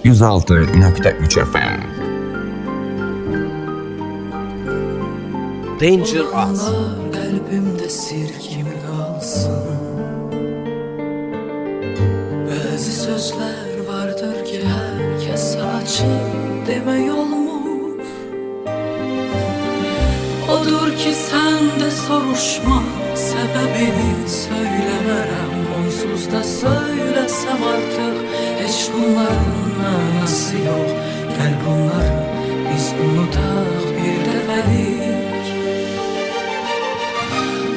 106.3 FM. Danger Az. Kalbimde sir gibi kalsın. Bazı sözler vardır ki herkes açık deme olmuş. Odur ki sen de soruşma, sebebini söylemerem. Onsuz da söylesem artık hiç bunların manası yok. Gel bunları biz unutak bir defelik.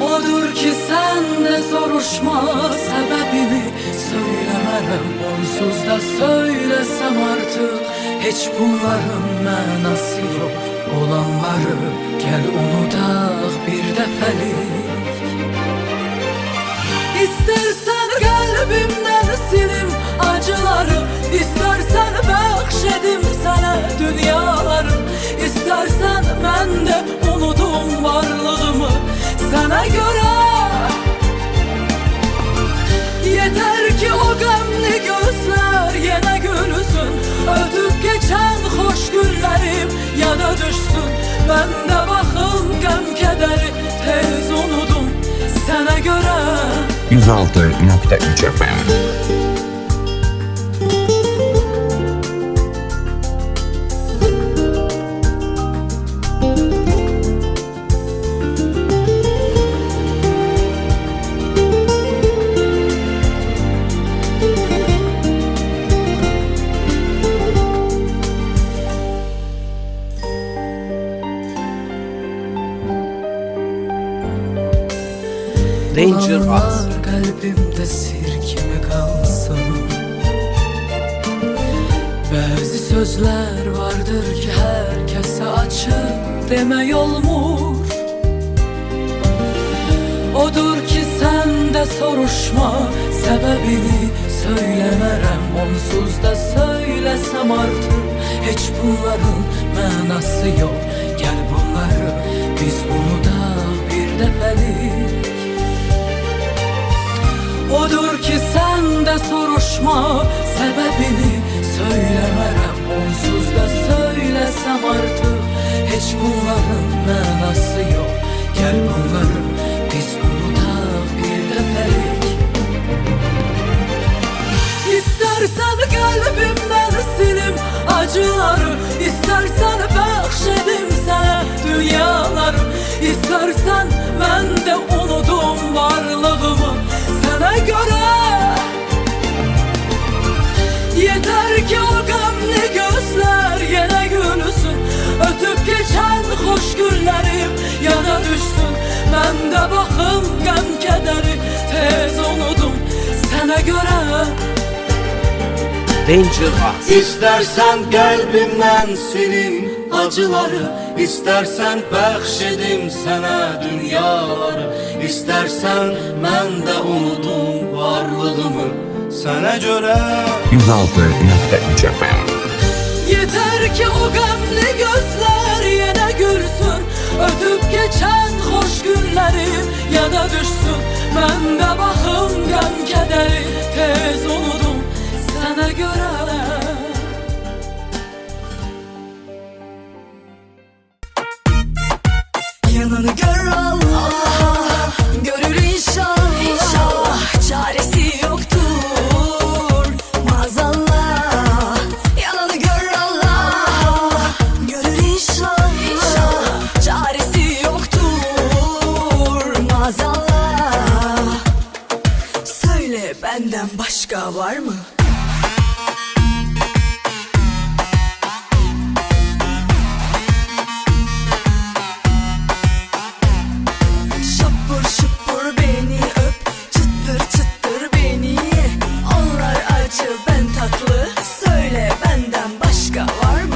Odur ki sen de soruşma, sebebini söylemerem. Onsuz da söylesem artık hiç bunların manası yok. Olanları gel unutak bir defelik. İstersen kalbimden silim acıları, İstersen bahşedim sana dünyaları, İstersen ben de unutum varlığımı sana göre. Yeter ki o gamli gözler yine gülsün, ötüp geçen hoş günlerim ya da düşsün. Ben de bakın gam kederi tez unudum sana göre. 106.3 FM. Danger Az. Kalbimde sir gibi kalsın. Bazı sözler vardır ki herkese açık deme olmuş. Odur ki sen de soruşma, sebebini söylemerem. Onsuz da söylesem artık hiç bunların manası yok. Gel bunları biz unutak bir defelik. Odur ki sen de soruşma, sebebini söylemerem. Onsuz da söylesem artık hiç bunların manası yok. Gel bunları biz unutak bir defelik. İstersen kalbimden silim acıları, İstersen bahşedim sana dünyaları, İstersen ben de unutum varlığımı sana göre. Yeter ki o gamli gözler yine gülsün, ötüp geçen hoş günlerim ya da düşsün. Ben de bakım gam kederi tez unudum sana göre. Danger Az. İstersen kalbimden silin acıları, İstersen bəxşedim sana dünyaları, İstersen ben de unudum varlığımı sana göre. 106.3 FM. Yeter ki o gamli gözler yine gülsün, ötüp geçen hoş günlerim ya da düşsün. Ben de bakım gam kederi tez unudum sana göre. Yanını gör Allah, görür inşallah, çaresi yoktur maazallah. Yanını gör Allah, görür inşallah, çaresi yoktur maazallah. Söyle benden başka var mı? Şapur şupur beni öp, çıtır çıtır beni ye. Onlar acı ben tatlı, söyle benden başka var mı?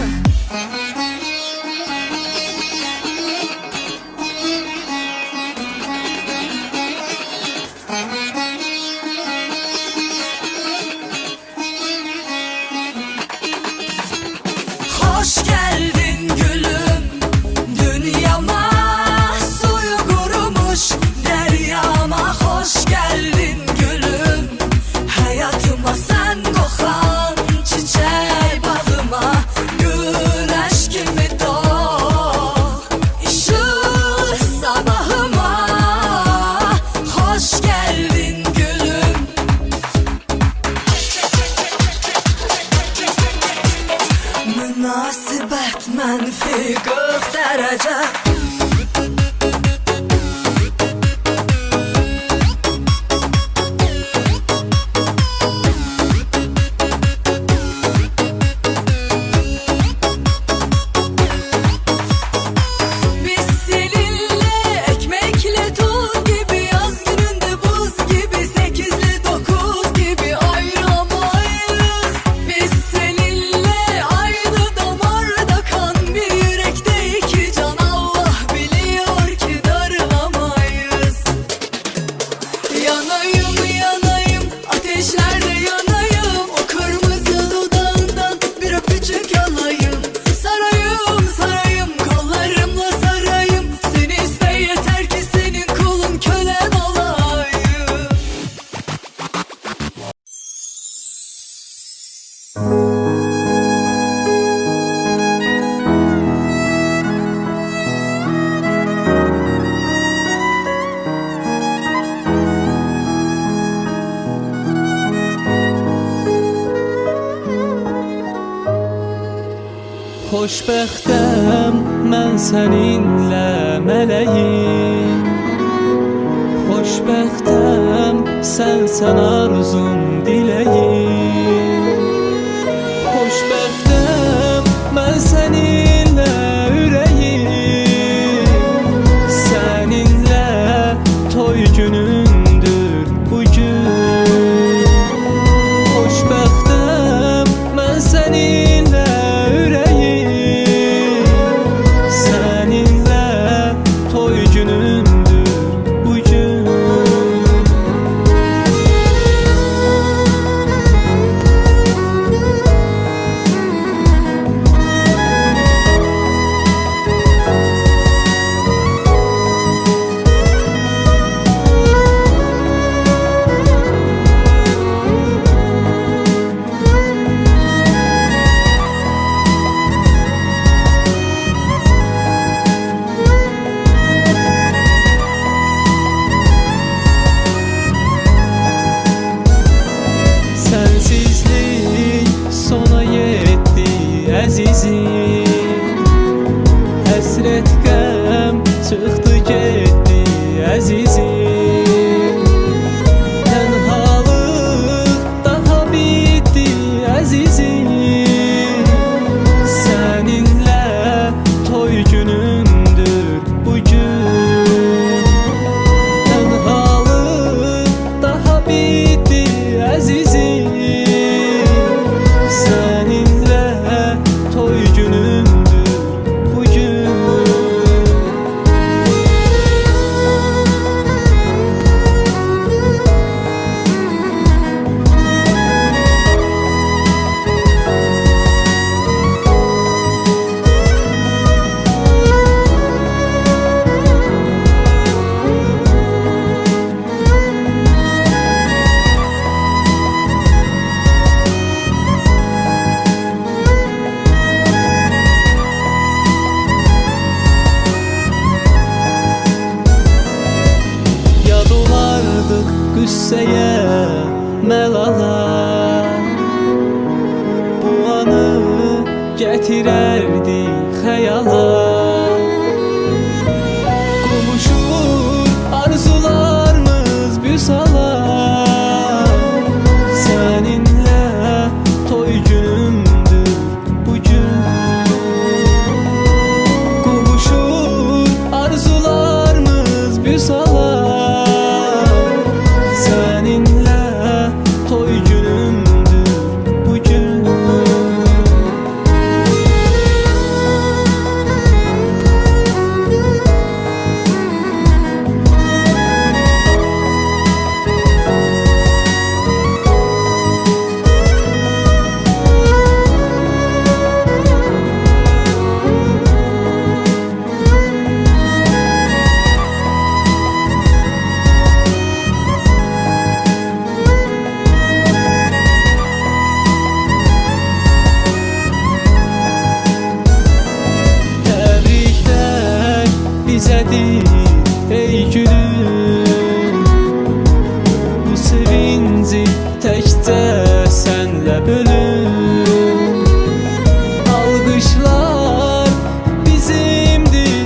Biz seninle ekmekle tuz gibi, yaz gününde buz gibi, 8'le 9 gibi ayıramayız. Biz seninle aynı damarda kan, bir yürekte iki can, Allah biliyor ki darılamayız. Yanayım yanayım, ateşlerde yanayım, o kırmızı dudağından bir öpücük alayım. Sarayım sarayım, kollarımla sarayım, seni iste yeter ki senin kulun kölen olayım. Xoşbəxtəm mən səninlə mələyim. Xoşbəxtəm sən arzum diləyim. Xoşbəxtəm mən səninlə ürəyim. Səninlə toy günündür bugün. Xoşbəxtəm mən səninlə ürəyim. Səninlə toy günündür bugün. Sensizlik sona yetti əzizim. Həsrət qəm çıxdı getdi əzizim. Tənhalıq daha bitdi əzizim. Səninlə toy günündür bugün. Tənhalıq daha bitdi əzizim. Səninlə toy günündür bugün. Yad olardıq qüssəyə, məlala. Bu anı gətirərdi xəyala. Qovuşur arzularımız vüsala. Səninlə toy günümdür bugün. Qovuşur arzularımız vüsala. Səninlə toy günümdür bugün. bizədir ey gülüm. Bu sevinci təkcə sənlə bölüm. Alqışlar bizimdir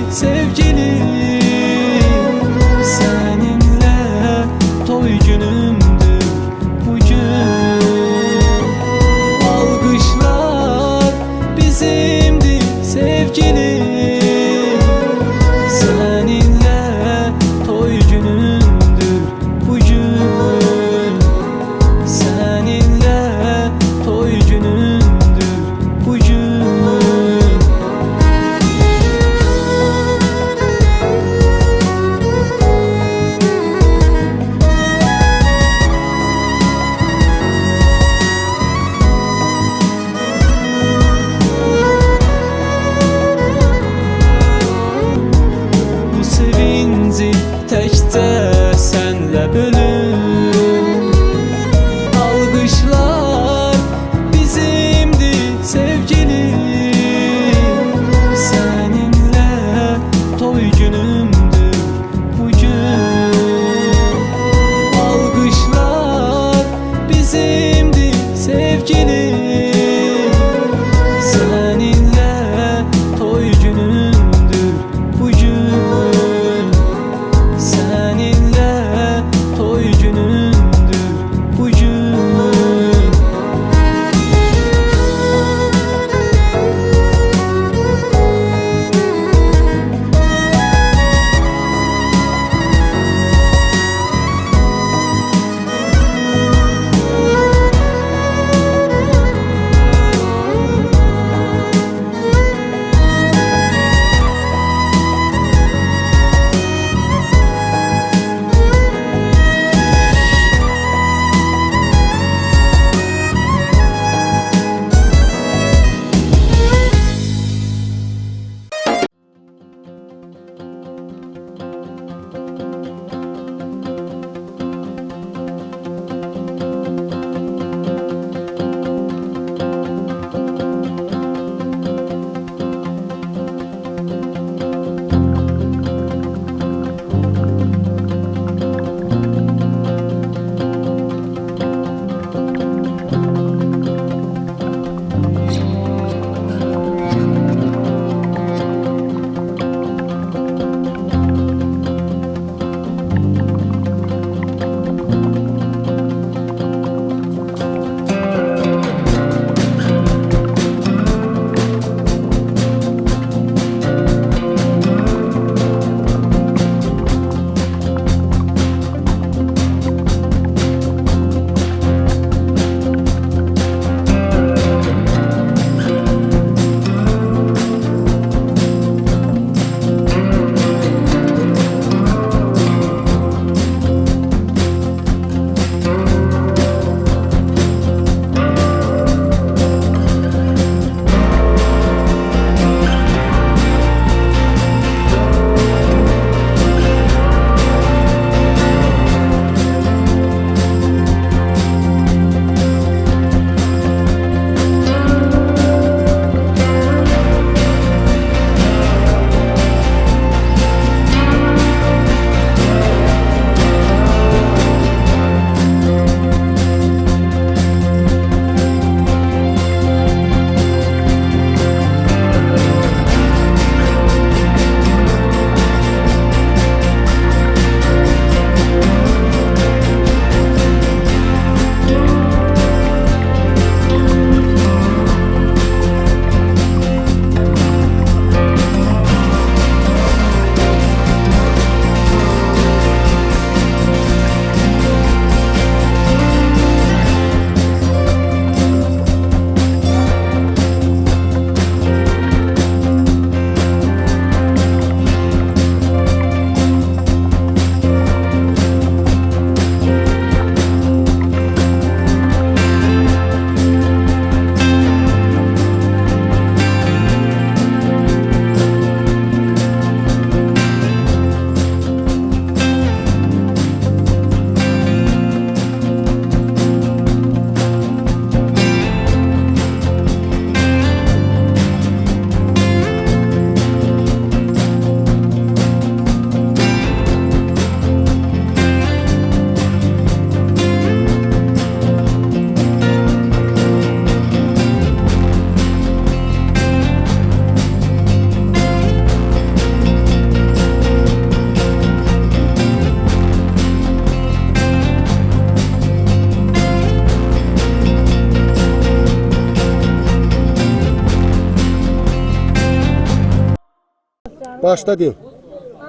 Başda deyil.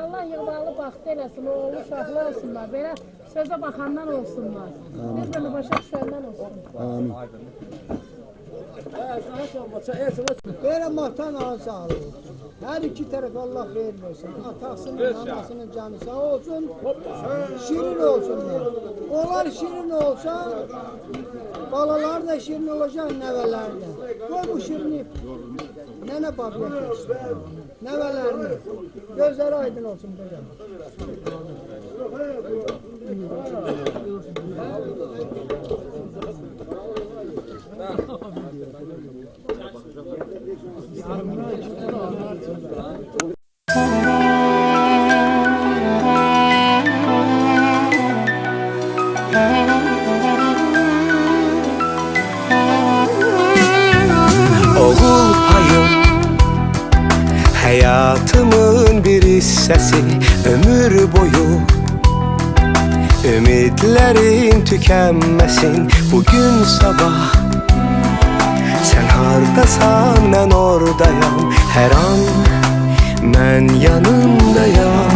Allah yığmalı baxtı eləsin, oğlu uşaqlı olsunlar, belə sözə baxandan olsunlar. Bir-birini başa düşəndən olsun. Amin. Böyle matan ağır sağlığı olsun. Her iki taraf Allah vermesin. Atasının, anasının canı sağ olsun. Şirin olsunlar. Onlar şirin olsa, balalar da şirin olacak, neveler de. Koy bu şirini, nene babaya geçsin. Nevelerini. Gözleri aydın olsun böyle. Oğul payım, hayatımın bir hissesi, ömür boyu ümitlerin tükenmesin. Bugün sabah sen hardasan ben oradayım, her an ben yanındayım.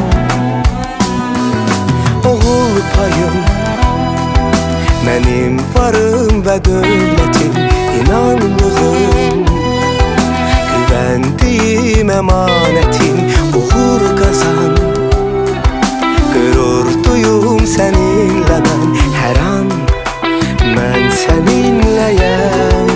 Oğul payım, benim varım ve dövlətim, inandığım, güvendiğim emanetim. Uğur kazan, gurur duyum seninle ben, her an ben seninleyim.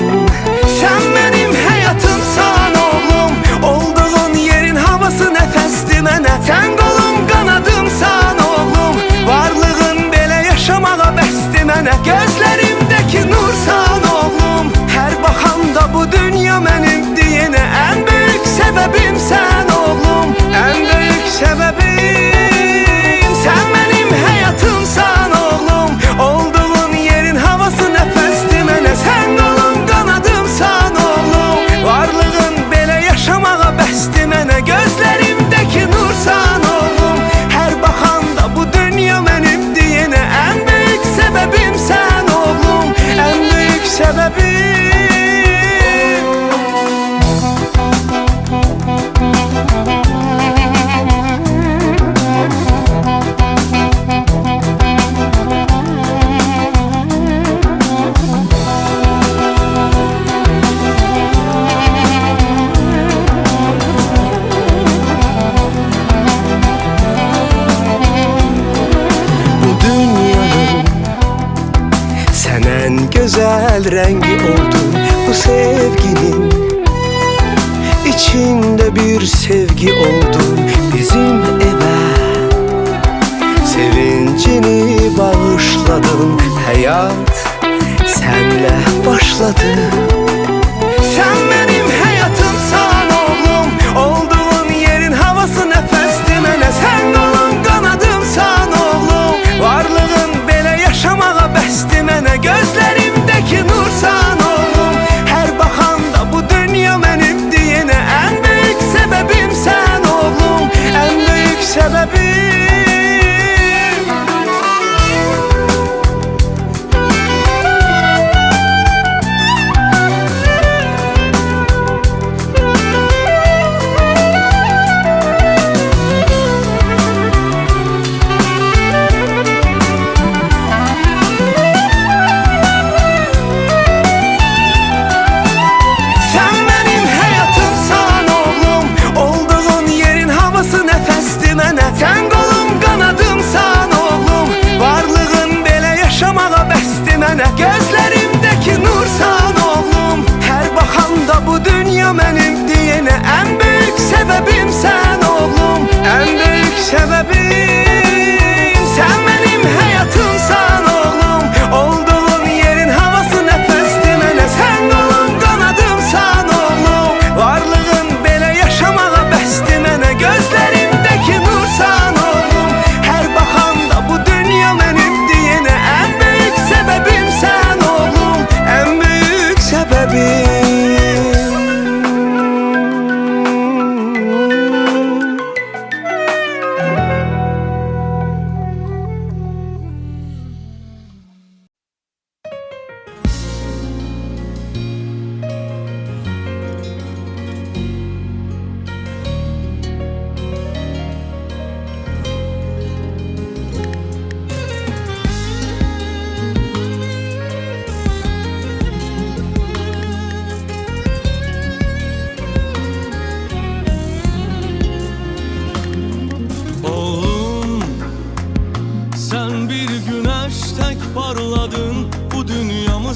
Sen benim hayatımsan oğlum, olduğun yerin havası nefesti mənə. Sen kolum kanadımsan oğlum, varlığın belə yaşamağa bəsdi mənə. Gözlerimdeki nursan oğlum, her bakanda bu dünya benim diyene. En büyük sebebim sen oğlum, en büyük sebebim. Sen benim hayatımsan oğlum, olduğun yerin havası nefesti mənə. Sen kolum kanadımsan oğlum, varlığın belə yaşamağa bəsdi mənə. Gözlerimdeki nursan oğlum, her bakanda bu dünya benim diyene. En büyük sebebim sen oğlum, en büyük sebebim. Bu dünyanın sen en güzel rengi oldun. Bu sevginin içinde bir sevgi oldun. Bizim eve sevincini bağışladın. Hayat senle başladı. Sen benim hayatımsan oğlum, olduğun yerin havası nefesti mənə. Sen kolum kanadımsan oğlum, varlığın belə yaşamağa bəsdi mənə. Gözlerimdeki nursan oğlum, her bakanda bu dünya benim diyene. En büyük sebebim sen oğlum, en büyük sebebim. Sen benim hayatımsan oğlum, olduğun yerin havası nefesti mənə. Sen kolum kanadımsan oğlum, varlığın belə yaşamağa bəsdi mənə. Gözlerimdeki nursan oğlum, her bakanda bu dünya benim diyene. En büyük sebebim sen oğlum, en büyük sebebim. Sen benim hayatımsan oğlum, olduğun yerin havası nefesti mənə. Sen kolum kanadımsan oğlum, varlığın belə yaşamağa bəsdi mənə. Gözlerimdeki nursan oğlum, her bakanda bu dünya benim diyene. En büyük sebebim sen oğlum, en büyük sebebim.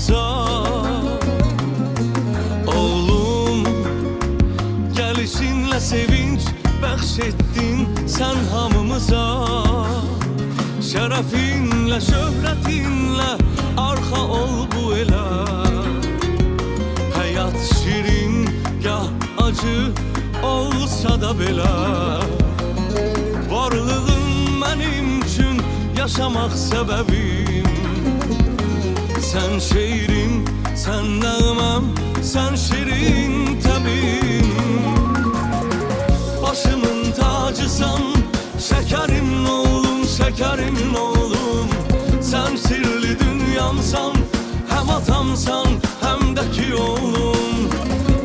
hamımıza. Oğlum gelişinle sevinç bəxş ettin sen hamımıza. Şerefinle şöhretinle arxa ol bu elə. Hayat şirin gah acı olsa da belə. Varlığın benim üçün yaşamak sebebim. Sen şeirim, sen nəğməm, sen şirin təbim. Başımın tacısan, şekerim oğlum, şekerim oğlum. Sen sirli dünyamsan, hem atamsan, hem de ki oğlum.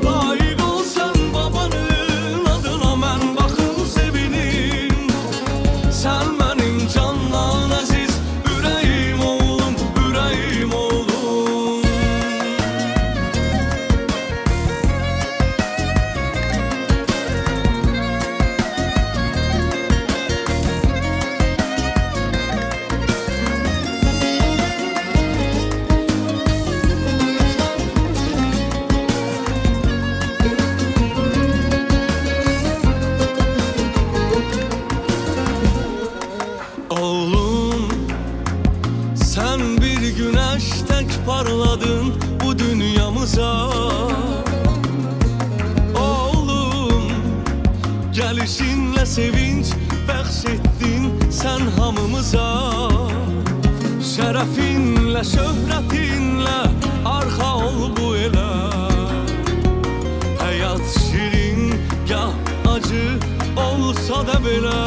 Layık ol sen babanın adına, mən baxın sevinim. Sen benim candan aziz ürəyim oğlum, ürəyim oğlum. Oğlum sen bir güneş tek parladın bu dünyamıza. Oğlum gelişinle sevinç bəxş ettin sen hamımıza. Şerefinle şöhretinle arxa ol bu elə. Hayat şirin gah acı olsa da belə.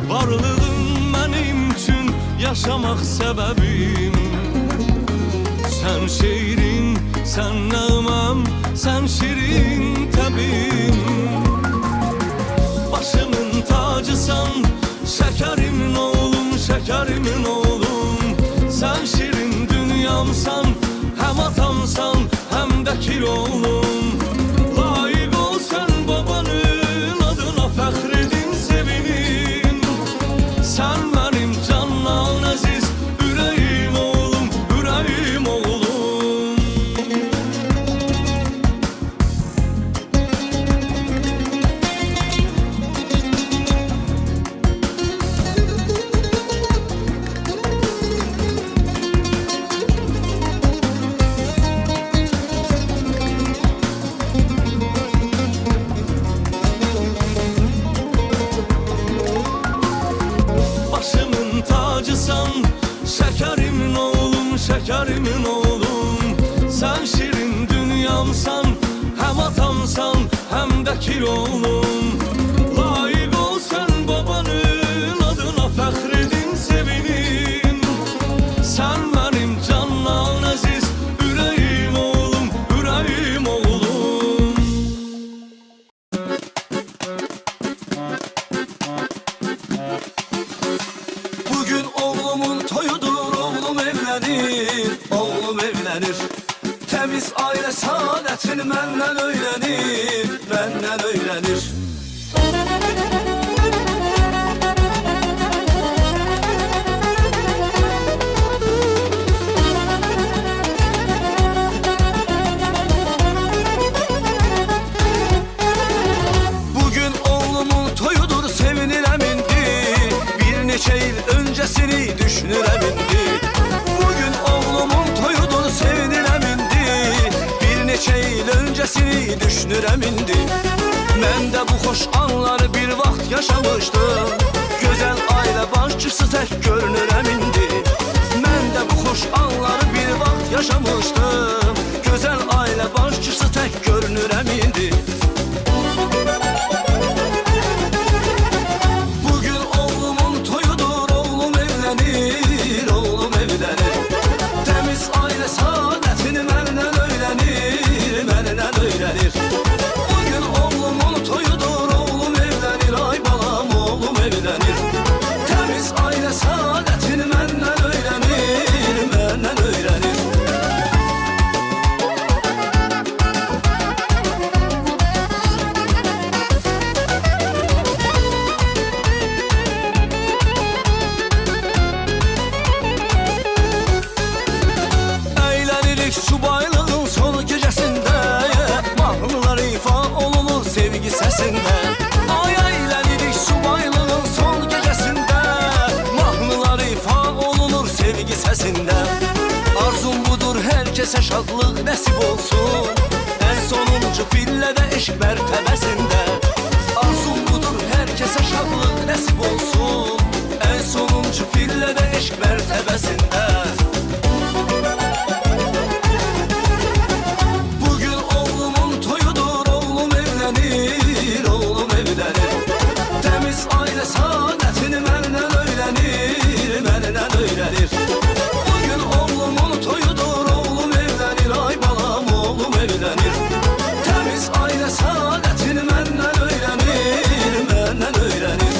Varlığın benim üçün yaşamak sebebim. Sen şeirim, sen nəğməm, sen şirin təbim. Başımın tacısan, şekerimin oğlum, şekerimin oğlum. Sen şirin dünyamsan, hem atamsan, hem de ki oğlum. Layık ol sen babanın adına, fəxr edin sevinin. Sen benim candan aziz ürəyim oğlum, ürəyim oğlum. Başımın tacısan, şekerimin oğlum, şekerimin oğlum. Sen şirin dünyamsan, hem atamsan, hem de ki oğlum. Layık ol sen babanın adına, fəxr edin sevinin. Sen benim candan aziz ürəyim oğlum, ürəyim oğlum. Bugün oğlumun toyudur, oğlum evlenir, oğlum evlenir. Temiz aile saadetini benden öğrenir, benden öğrenir. Bugün oğlumun toyudur, sevinirəm indi. Bir neçə il öncesini düşünürəm indi. Bugün oğlumun toyudur, sevinirəm indi. Bir neçə il öncesini düşünürəm indi. Mən də bu xoş anları bir vaxt yaşamışdım. Gözəl ailə başçısı tək görünürəm indi. Mən də bu xoş anları bir vaxt yaşamışdım. Gözəl ailə başçısı tək görünürəm indi. Bugün oğlumun toyudur, oğlum evlenir, oğlum evlenir. Temiz aile saadetini məndən öğrenir, məndən öğrenir. Bugün oğlumun toyudur, oğlum evlenir, ay balam oğlum evlenir. Temiz aile saadetini məndən öğrenir, məndən öğrenir. herkese şadlık nasip olsun. En sonuncu pillede eşk mertebesinde. Arzum budur herkese şadlık nasip olsun. En sonuncu pillede eşk mertebesinde. Bugün oğlumun toyudur, oğlum evlenir, oğlum evlenir. Temiz aile saadetini menden öğrenir, menden öğrenir. Bugün oğlumun toyudur, oğlum evlenir, ay balam oğlum evlenir. Temiz aile saadetini menden öğrenir, menden öğrenir.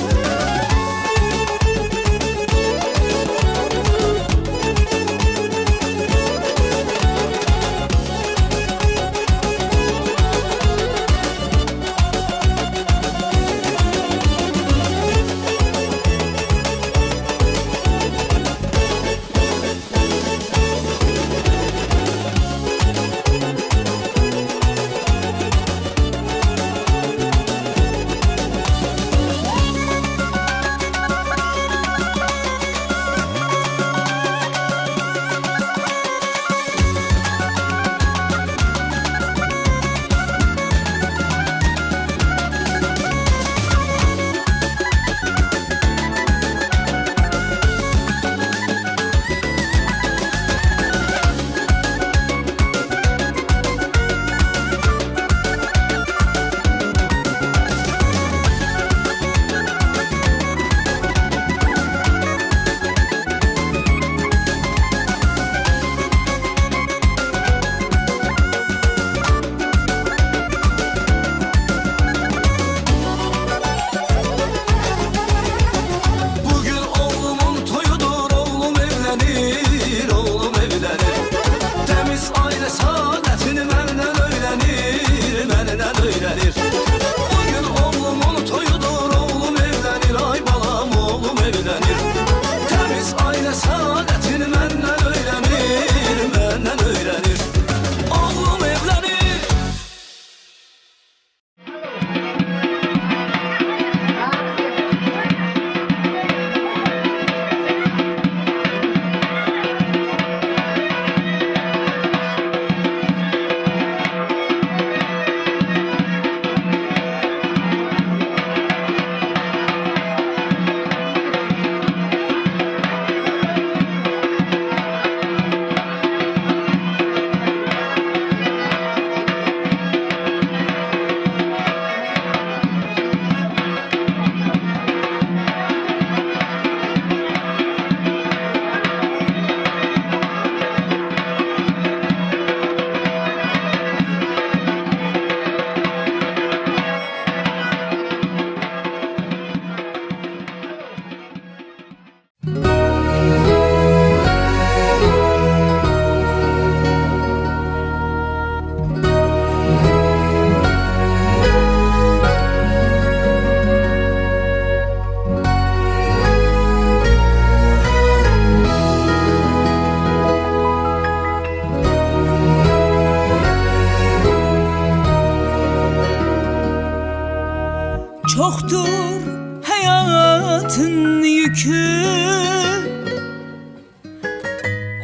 Çoktur hayatın yükü,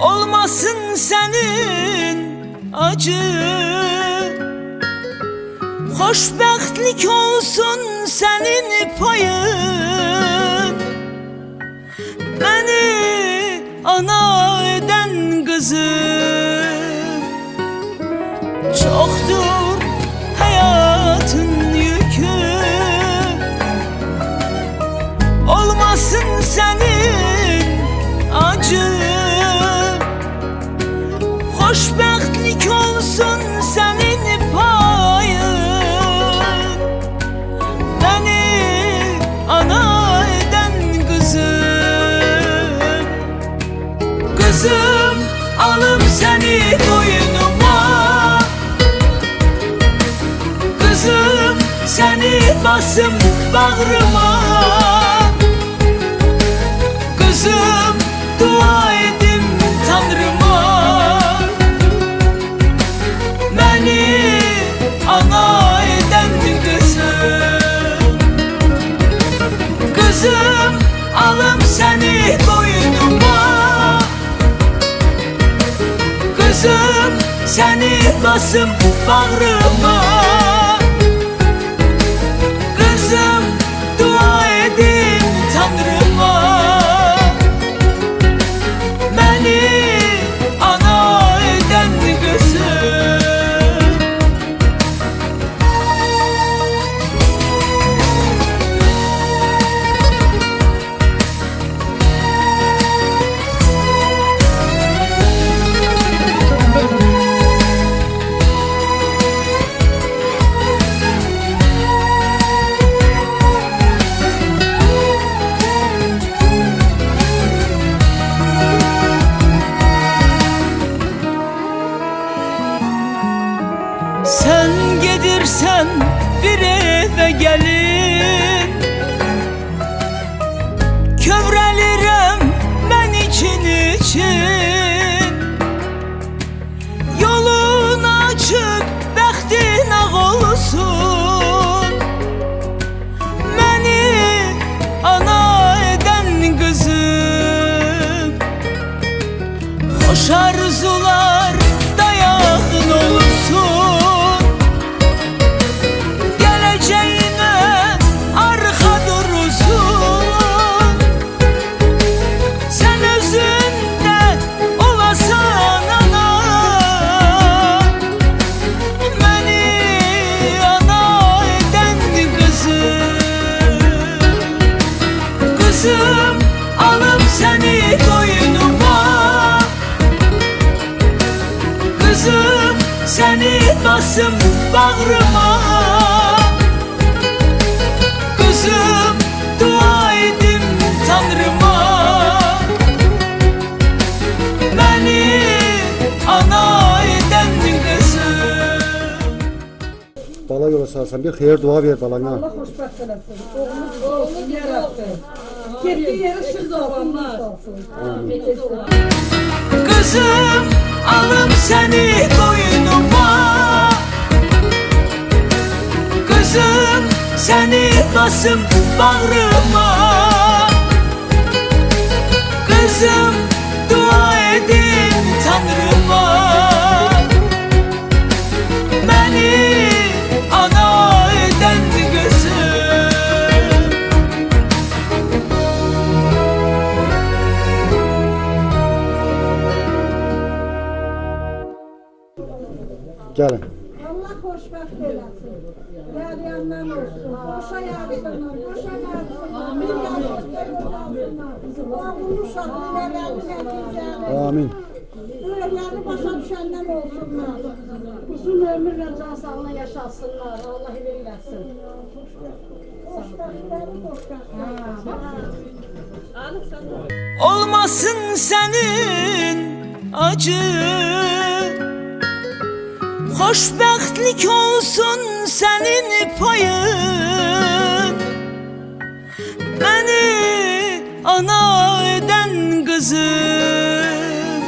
olmasın senin acı. Xoşbəxtlik olsun senin payın, beni ana eden kızım. Çoktur hayatın yükü, olmasın senin acı. Xoşbəxtlik olsun senin payın, beni ana eden kızım. Kızım alım seni boynuma, kızım seni basım bağrıma. Kızım dua edim Tanrıma, beni ana eden kızım. Kızım alım seni boynuma, kızım səni basım bağrıma. Qızım, dua edin Tanrıma, məni ana edən qızım. Sen gedirsen bir eve gelin, kövrəlirəm mən için. Yolun açık, bəxtin ağ olsun, məni ana edən qızım. Xoş arzular dayağın olsun, geleceğine arka durursun. Sen özünde olasan ana, beni ana eden kızım. Kızım, alım seni koynuma, kızım, seni basım bağrıma. Kızım, dua edim Tanrıma, beni ana eden kızım. Bala yola sarsan bir hayır dua ver balana. Allah xoşbəxt eləsin. Oğlunuz yarabbim. Getdiyi yeri siz olsunlar. Kızım, alım seni koynuma, kızım, seni basım bağrıma. Kızım, dua edin Tanrıma, beni ana eden kızım. Gelin. Allah xoşbəxt eləsin. Yadiyandan olsun. Boşa yadsınlar, boşa yadsınlar. Bir yaşlıqlar olsunlar. Oğlunu uşaqlılarını nəticəli. Amin. Ürəklərini başa düşəndən olsunlar. Uzun ömürlə can sağlığına yaşasınlar. Allah eyləsin. Xoşbəxtləri xoşbəxt. Olmasın senin acı, xoşbəxtlik olsun senin payın. Beni ana eden kızım,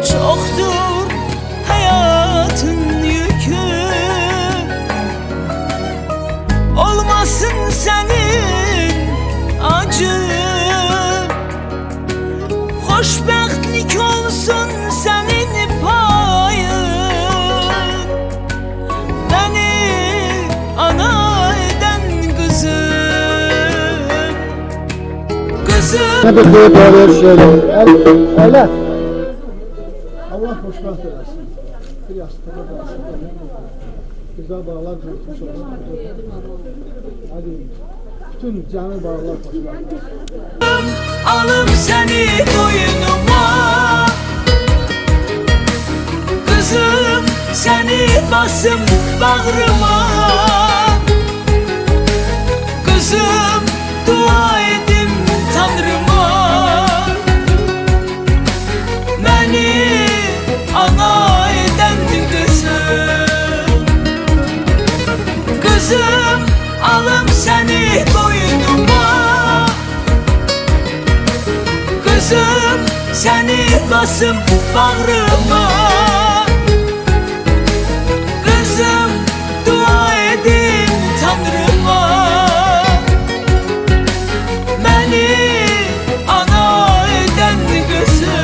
çoktur hayatın yükü. Olmasın senin acı, xoşbəxtlik olsun senin payın. Beni ana eden kızım. Kızım, Ne bir hayır dua ver şöyle. Öyle. Allah hoşbəxt eləsin. Bir yastığa qalsın. Güzel bağlar qurulmuş olsun. Hadi. Bütün canı bağlar hoşbəxt. alım seni boynuma, kızım, seni basım bağrıma. Kızım, dua edim Tanrıma, beni ana eden kızım. Kızım, alım seni boynuma, kızım, seni basım bağrıma. Kızım, dua edin Tanrıma, beni ana eden kızım.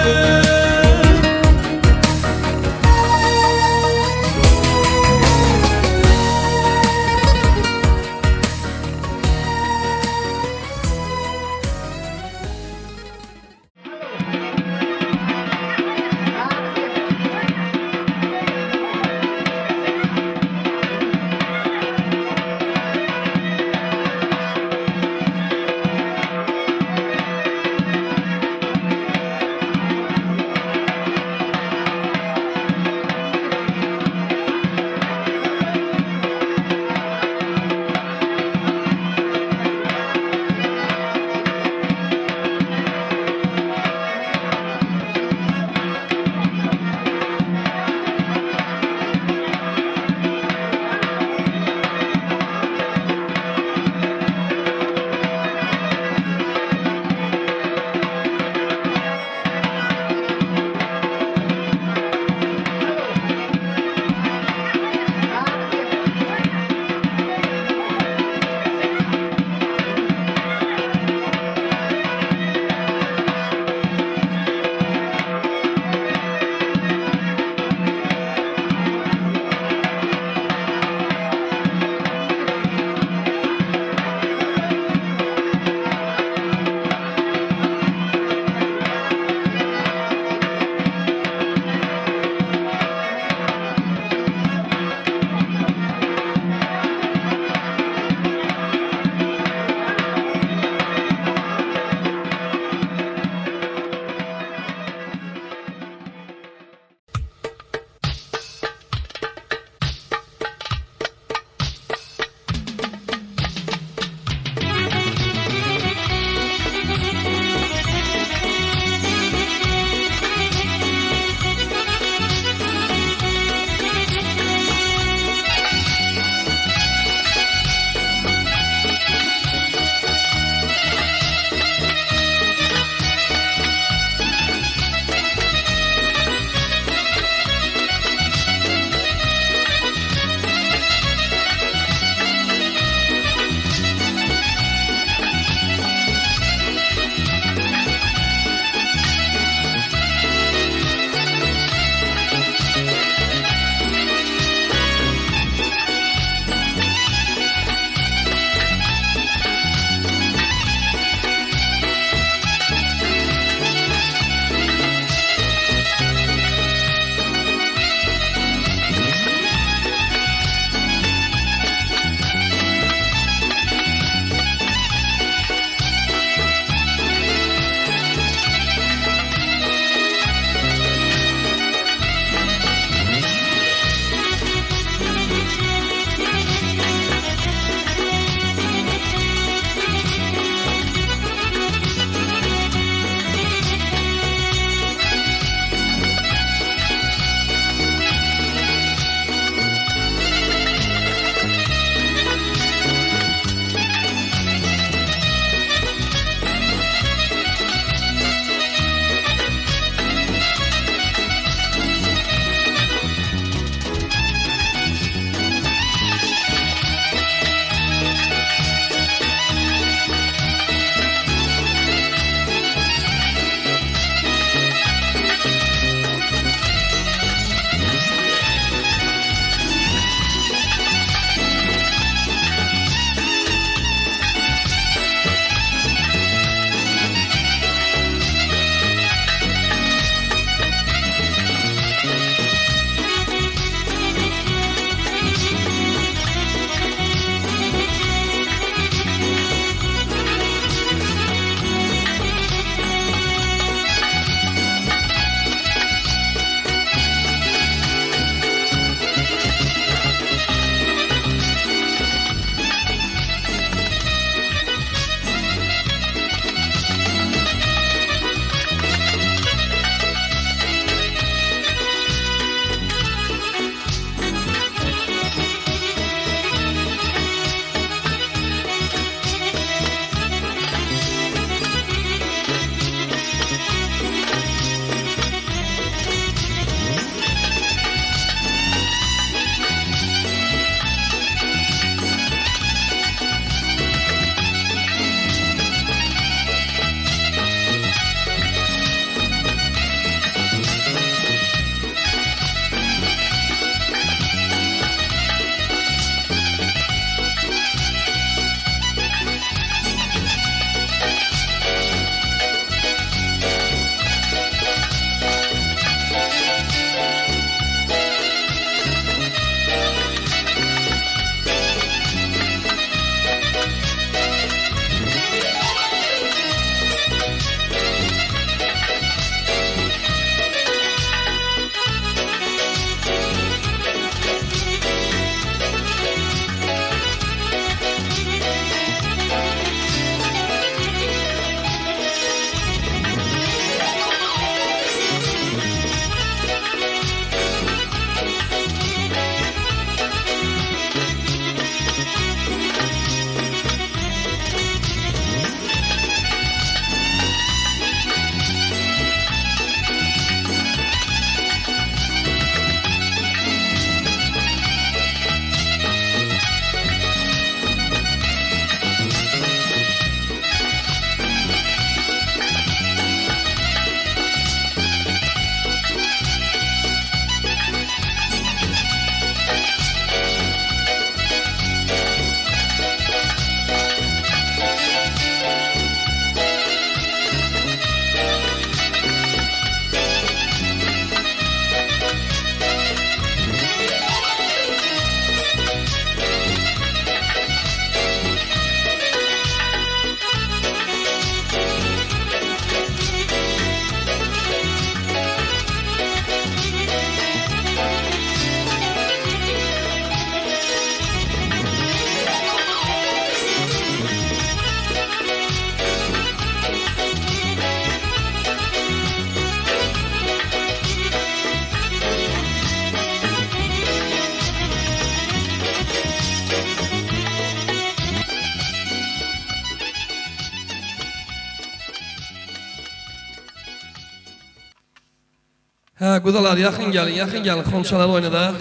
Ha, qudalar yaxın gəlin, xonçalar oynadaq.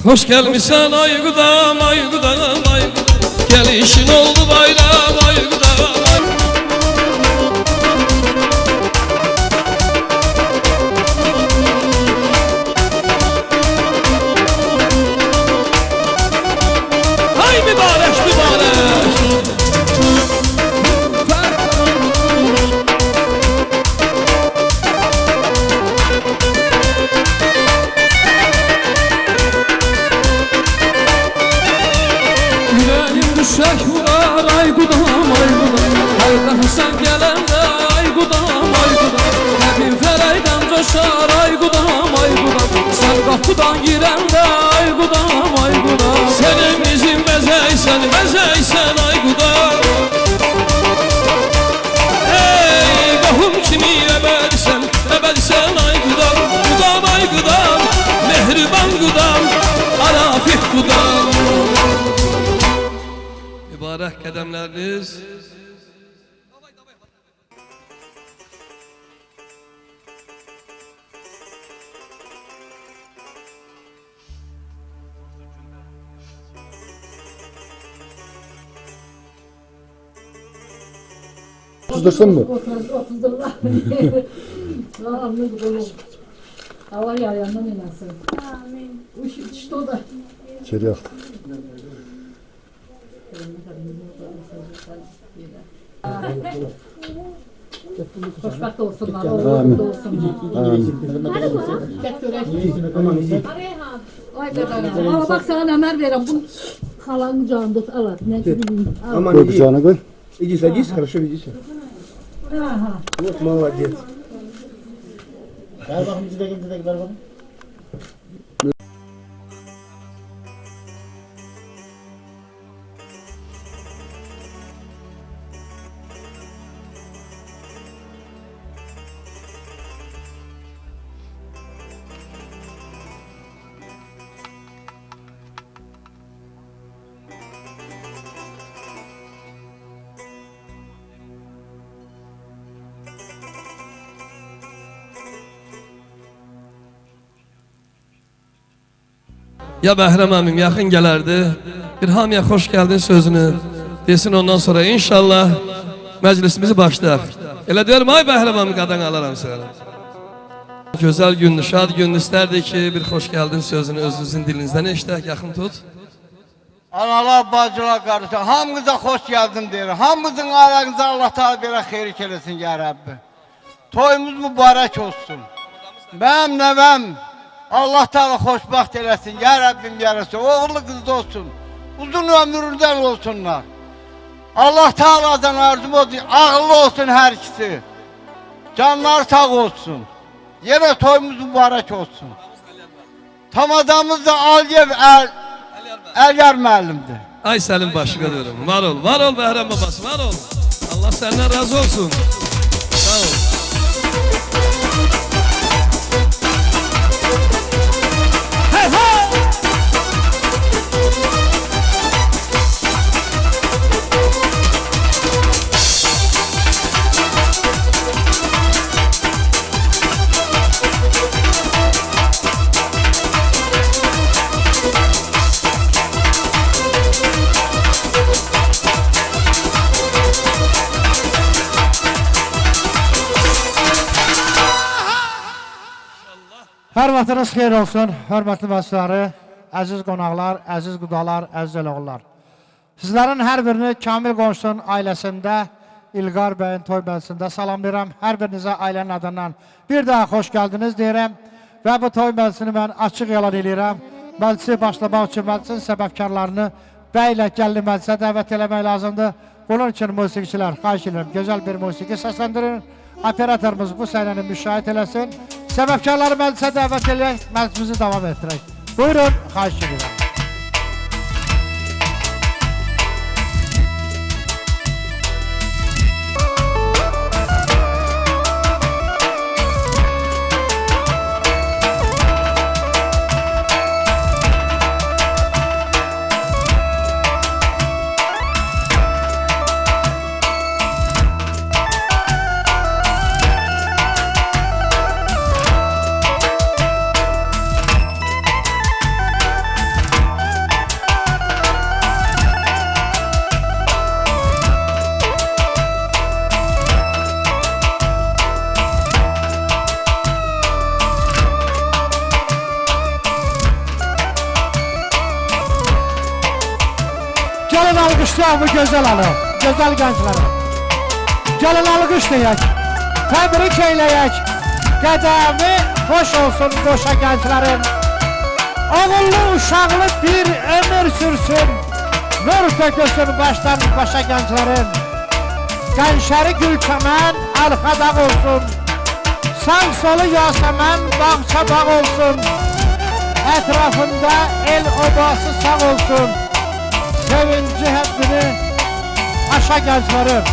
Hoş gelmişsen ay qudam, ay qudam, ay qudam. Gelişin oldu bayram, ay qudam. Ay mübarek, mübarek. Yüreğim düşek vurar ay qudam, ay qudam. Ay sen gələndə ay qudam, ay qudam. Həbim fərəydən coşar ay qudam, ay qudam. Sən qapıdan girəndə ay qudam, ay qudam. Sənin bizim məzəysən, məzəysən ay qudam. Ey qohum kimi əbədisən, əbədisən ay qudam. Qudam ay qudam, mehriban qudam, arafik qudam. Mübarək qədəmləriniz Tuzdursun mu? 30 dolar. Hava yağyandan inasın. Amin. Что da. İçeri yak. Hoşbakt olsunlar, oğlum olsunlar. Ay bebeğim, ama bak sana ömer verem, bu halanın canını tut, al at, ne bileyim. Koy bıçağını koy. Иди садись, хорошо видишь. Вот молодец. Ver bakın bizi de ver bakın. Ya Bəhrəm əmim yaxın gələrdi. Bir hamıya xoş gəldin sözünü desin, ondan sonra inşallah məclisimizi başlayaq. Elə deyirəm, ay Bəhrəm əmim, qadan alaram səni. Gözəl gündür, şad gündür. İstərdik ki, bir xoş gəldin sözünü özünüzün dilinizdən eşidək, yaxın tut. Analar, bacılar, qardaşlar, hamınıza xoş gəldim deyirəm. Hamınızın ailənize Allah Teala belə xeyirlik eləsin ya Rabbi. Toyumuz mübarək olsun. Mənim nəvəm Allah Teala xoşbaxt eləsin ya Rabbim ya Resul. Oğullu kızlı olsun. Uzun ömürlüdən olsunlar. Allah Teala'dan arzum olsun. Ağıllı olsun hər ikisi. Canlar sağ olsun. Yine toyumuz mübarək olsun. Tamadamız da Aliyev Əlyar müəllimdir. Ay Səlim başına deyirəm. Var ol Bəhrəm babası, var ol. Allah səndən razı olsun. Sağ ol. Hər vaxtınız xeyir olsun, hörmətli məsləhləri, əziz qonaqlar, əziz qudalar, əziz eləğullar. Sizlərin hər birini Kamil qonşunun ailəsində, İlqar bəyin toy məclisində salamlayıram. Hər birinizə ailənin adından bir daha xoş gəldiniz deyirəm və bu toy məclisini mən açıq elan edirəm. Məclisi başlamaq üçün məclisin səbəbkarlarını bəylə gəlli məclisə dəvət eləmək lazımdır. Bunun üçün musiqiçilər, xahiş edirəm, gözəl bir musiqi səsləndirin. Operatorumuz bu səhnəni müşahidə eləsin. Səbəbkarları məclisə dəvət eləyək, məclisimizi davam etdirək. Buyurun, xahiş edirəm. Gelin alkışlayalım bu güzel hanım, güzel gençlere. Gelin alkışlayaq, təbrik eyləyək. Qədəmi hoş olsun qoşa gençlerin. Oğullu uşaqlı bir ömür sürsün. Nur tökülsün baştan başa gençlerin. Gençleri gülçəmən, arxa dağ olsun. Sağ solu yasəmən, bağça bağ olsun. Etrafında el obası sağ olsun. Sevinci hepsini aşa gençlerim.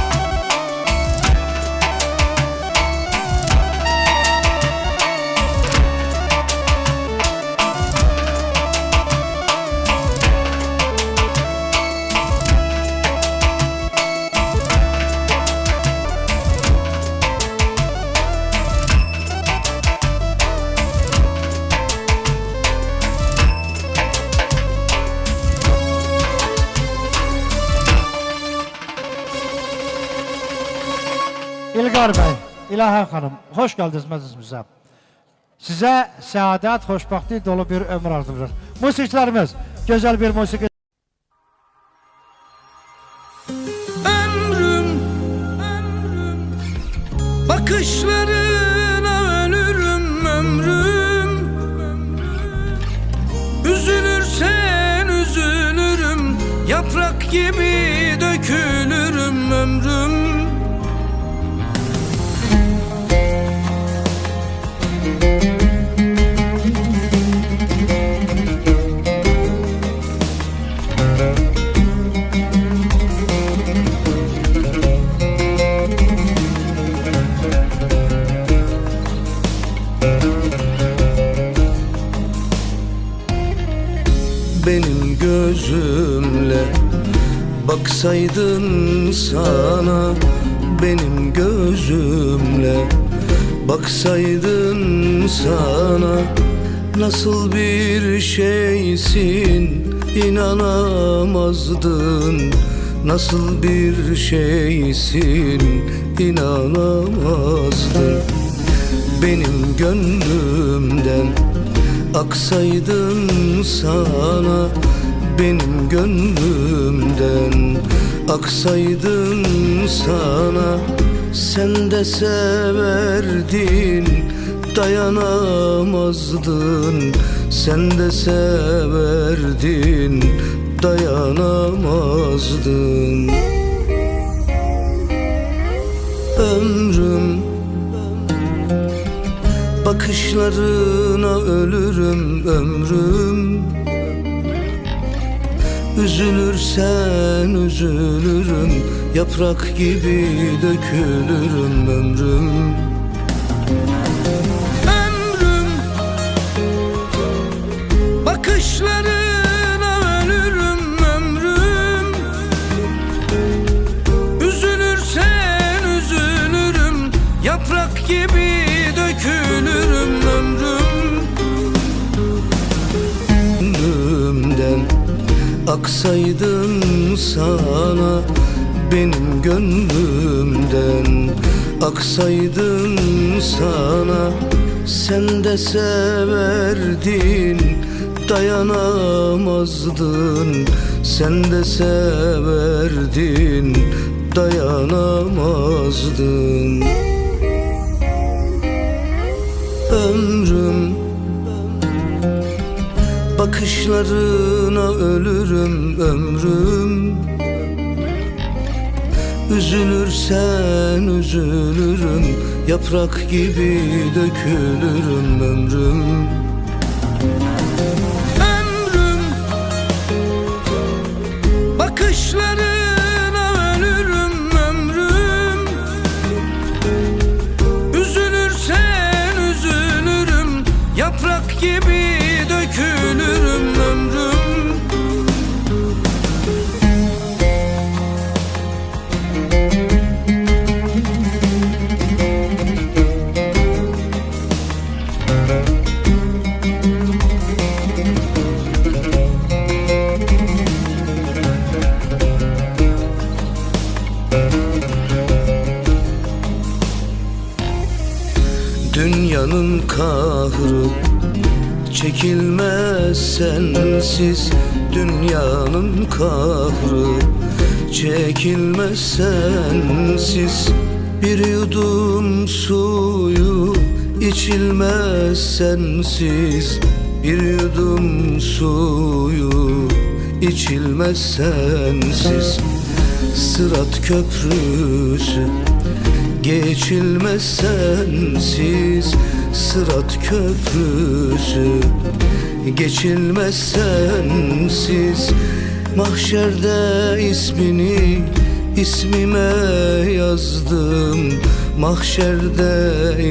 İlqar bəy, İlahə xanım, hoş gəldiniz məclisimizə. Sizə səadət, xoşbəxtlik dolu bir ömür arzulayırıq. Musiqiçilərimiz, gözəl bir musiqi. Ömrüm, bakışlarına ölürüm ömrüm. Üzülürsen üzülürüm, yaprak gibi dökülürüm ömrüm. Benim gözümle baksaydın sana, benim gözümle baksaydın sana, nasıl bir şeysin inanamazdın, nasıl bir şeysin inanamazdın. Benim gönlümden aksaydın sana, benim gönlümden aksaydın sana, sen de severdin, dayanamazdın, sen de severdin, dayanamazdın. Ömrüm, bakışlarına ölürüm ömrüm. Üzülürsen üzülürüm, yaprak gibi dökülürüm ömrüm. Ömrüm, bakışlarına ölürüm ömrüm. Üzülürsen üzülürüm, yaprak gibi dökülürüm ömrüm. Gönlümden aksaydın sana, benim gönlümden aksaydın sana, sen de severdin, dayanamazdın, sen de severdin, dayanamazdın. Ömrüm, bakışlarına ölürüm ömrüm. Üzülürsen üzülürüm, yaprak gibi dökülürüm ömrüm. Ömrüm, bakışlarına ölürüm ömrüm. Üzülürsen üzülürüm, yaprak gibi dökülürüm ömrüm. Dünyanın kahrı çekilmez sensiz, dünyanın kahrı çekilmez sensiz. Bir yudum suyu içilmez sensiz. Bir yudum suyu içilmez sensiz. Sırat köprüsü geçilmez sensiz. Sırat köprüsü geçilmez sensiz. Mahşerde ismime yazdım. Mahşerde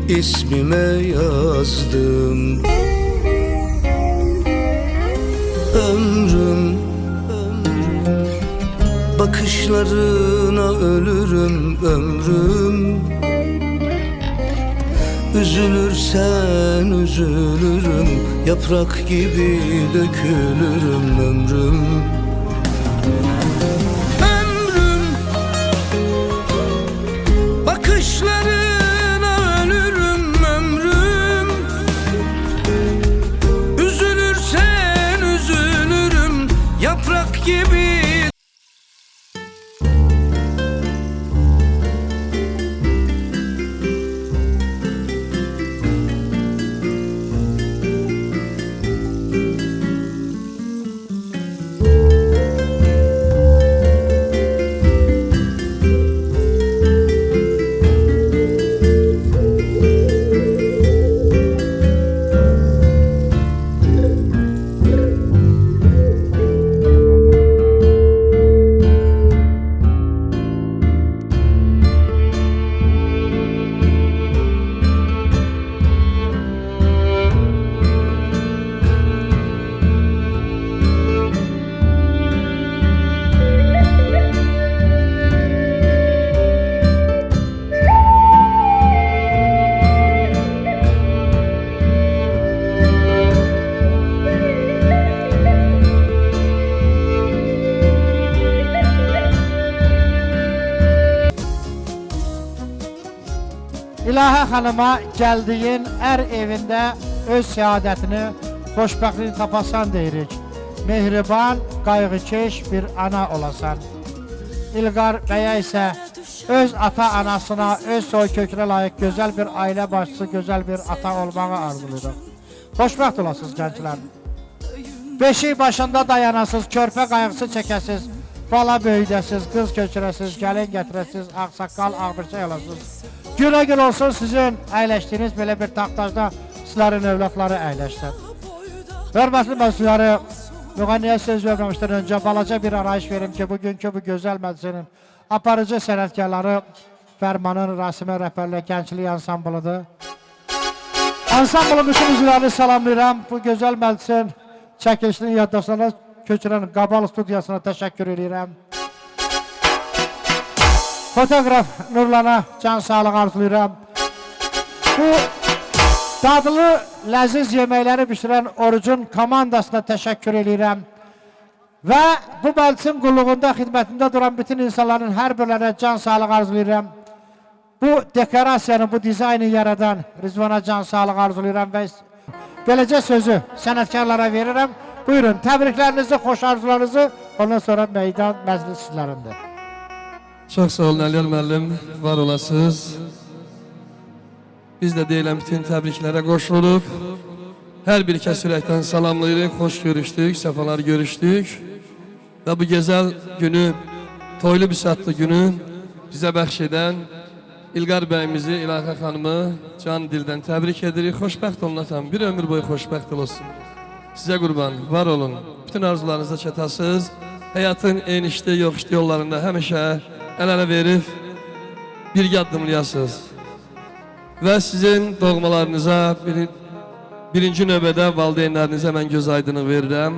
ismime yazdım. Ömrüm, bakışlarına ölürüm ömrüm. Üzülürsen üzülürüm, yaprak gibi dökülürüm ömrüm. Ömrüm, bakışlarına ölürüm ömrüm. Üzülürsen üzülürüm, yaprak gibi. İlahi Hanıma geldiğin er evinde öz səadətini, xoşbəxtliyi tapasan deyirik. Mehriban, qayğıkeş bir ana olasan. İlqar bəyə isə öz ata-anasına, öz soy kökünə layiq gözəl bir ailə başçısı, gözəl bir ata olmağı arzuluruq. Xoşbəxt olasınız gənclər. Beşik başında dayanasınız, körpə qayğısı çəkəsiz, bala böyüdəsiz, qız köçürəsiz, gəlin gətirəsiz, ağsaqqal, ağbirçək olasınız. Günə gün olsun sizin əyləşdiyiniz belə bir taxtajda sizlərin övladları əyləşsin. Hörmətli məsulları, müğənniyə söz verməmişdən öncə balaca bir arayış verim ki, bugünkü bu gözəl məclisin aparıcı sənətkarları Fərmanın Rasimə rəhbərliyi gənclik ansamblıdır. Ansamblın bütün üzvlərini salamlayıram. Bu gözəl məclisin çəkilişinin yaddaşlarına köçürən Qabal studiyasına təşəkkür edirəm. Fotoğraf Nurlana can sağlıq arzulayıram. Bu dadlı, ləziz yeməkləri bişirən Orucun komandasına təşəkkür edirəm. Və bu məclisin qulluğunda, xidmətində duran bütün insanların hər birlərinə can sağlıq arzulayıram. Bu dekorasiyanı, bu dizaynı yaradan Rizvana can sağlıq arzulayıram və beləcə sözü sənətkarlara verirəm. Buyurun, təbriklərinizi, xoş arzularınızı, ondan sonra meydan məclis sizlərindir. Çox sağ olun Əliyar müəllim, var olasınız. Biz də deyiləm bütün təbriklərə qoşuluruq. Hər bir kəs ürəkdən salamlayırıq, xoş görüşdük, səfalar görüşdük. Və bu gözəl günü, toylu büsatlı günü bizə bəxş edən İlqar bəyimizi, İlahi xanımı can dildən təbrik edirik. Xoşbəxt olun atam, bir ömür boyu xoşbəxt olsun. Sizə qurban, var olun. Bütün arzularınıza çatasınız. Həyatın enişli, yoxuşlu yollarında həmişə əl-ələ verib birgə addımlayasınız. Və sizin doğmalarınıza birinci növbədə valideynlərinizə mən göz aydınlıq verirəm.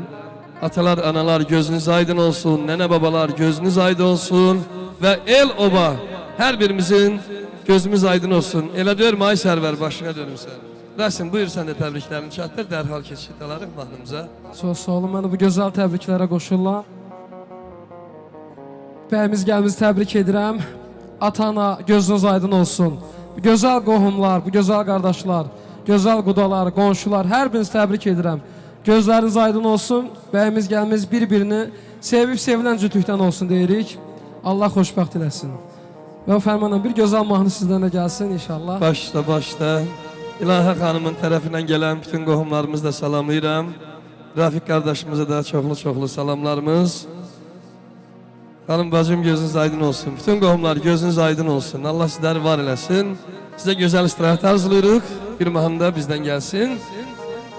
Atalar, analar gözünüz aydın olsun, nənə babalar gözünüz aydın olsun və el oba hər birimizin gözümüz aydın olsun. Elə deyir May Sərvər, başına dönümsən. Rəsim, buyur sən də təbriklərini çatdır, dərhal keçid alarıq mahnımıza. Çox sağ olun, mən bu gözəl təbriklərə qoşurlar. Bəyimiz gəlimizi təbrik edirəm. Ata-ana gözünüz aydın olsun. Bu gözəl qohumlar, bu gözəl qardaşlar, gözəl qudalar, qonşular, hər birinizi təbrik edirəm. Gözləriniz aydın olsun. Bəyimiz gəlimiz bir-birini sevib sevilən cütlükdən olsun deyirik. Allah xoşbəxt eləsin. Və fərmanla bir gözəl mahnı sizdən də gəlsin inşallah. Başda İlahə xanımın tərəfindən gələn bütün qohumlarımızı da salamlayıram. Rafiq qardaşımıza da çoxlu salamlarımız. Xanım bacım gözünüz aydın olsun. Bütün qohumlar gözünüz aydın olsun. Allah sizləri var eləsin. Sizə gözəl istirahət arzulayırıq. Bir mahnı da bizdən gəlsin.